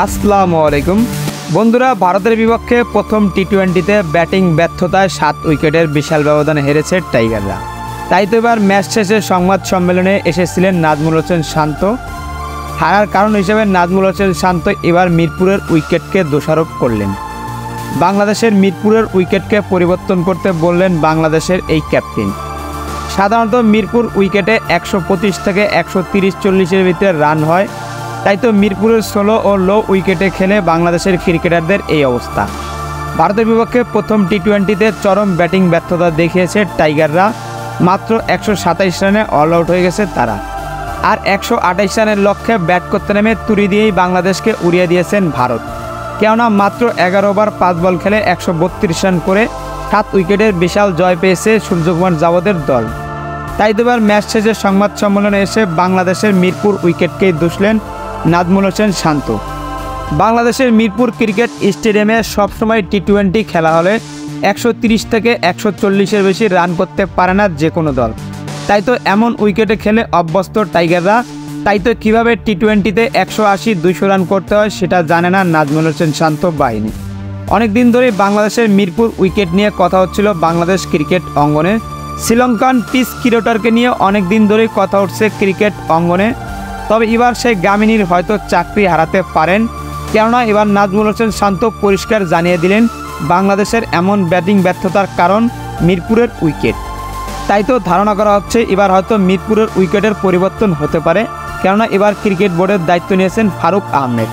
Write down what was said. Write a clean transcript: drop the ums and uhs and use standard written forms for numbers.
আসসালামু আলাইকুম বন্ধুরা, ভারতের বিপক্ষে প্রথম টি-20তে ব্যাটিং ব্যর্থতায় 7 উইকেটের বিশাল ব্যবধানে হেরেছে টাইগাররা। তাই তো এবার ম্যাচ শেষে সংবাদ সম্মেলনে এসেছিলেন নাজমুল হোসেন শান্ত। হারার কারণ হিসেবে নাজমুল হোসেন শান্ত এবার মিরপুরের উইকেটকে দোষারোপ করলেন। বাংলাদেশের মিরপুরের উইকেটকে পরিবর্তন করতে বললেন বাংলাদেশের এই ক্যাপ্টেন। সাধারণত মিরপুর উইকেটে 125 থেকে 130-40-এর ভিতরে রান হয়, তাই তো মিরপুরের স্লো ও লো উইকেটে খেলে বাংলাদেশের ক্রিকেটারদের এই অবস্থা। ভারতের বিপক্ষে প্রথম টি-20তে চরম ব্যাটিং ব্যর্থতা দেখিয়েছে টাইগাররা। মাত্র 127 রানে অল আউট হয়ে গেছে তারা। আর 128 রানের লক্ষ্যে ব্যাট করতে নেমে তুড়ি দিয়েই বাংলাদেশকে উড়িয়ে দিয়েছেন ভারত। কেননা মাত্র 11 ওভার 5 বল খেলে 132 রান করে 7 উইকেটের বিশাল জয় পেয়েছে সূর্যকুমার যাদবের দল। তাই তো এবার ম্যাচ শেষে সংবাদ সম্মেলনে এসে বাংলাদেশের মিরপুর উইকেটকেই দুষলেন নাজমুল হোসেন শান্ত। বাংলাদেশের মিরপুর ক্রিকেট স্টেডিয়ামে সবসময় টি-20 খেলা হলে 130 থেকে 140-এর বেশি রান করতে পারে না যে কোনো দল। তাই তো এমন উইকেটে খেলে অভ্যস্ত টাইগাররা। তাই তো কীভাবে টি-20তে 180-200 রান করতে হয় সেটা জানে না নাজমুল হোসেন শান্ত বাহিনী। অনেক দিন ধরেই বাংলাদেশের মিরপুর উইকেট নিয়ে কথা হচ্ছিল বাংলাদেশ ক্রিকেট অঙ্গনে। শ্রীলঙ্কান পিস কিরোটারকে নিয়ে অনেক দিন ধরেই কথা উঠছে ক্রিকেট অঙ্গনে। তবে এবার সেই গামিনীর হয়তো চাকরি হারাতে পারেন, কেননা এবার নাজমুল হোসেন শান্ত পরিষ্কার জানিয়ে দিলেন বাংলাদেশের এমন ব্যাটিং ব্যর্থতার কারণ মিরপুরের উইকেট। তাই তো ধারণা করা হচ্ছে এবার হয়তো মিরপুরের উইকেটের পরিবর্তন হতে পারে, কেননা এবার ক্রিকেট বোর্ডের দায়িত্ব নিয়েছেন ফারুক আহমেদ।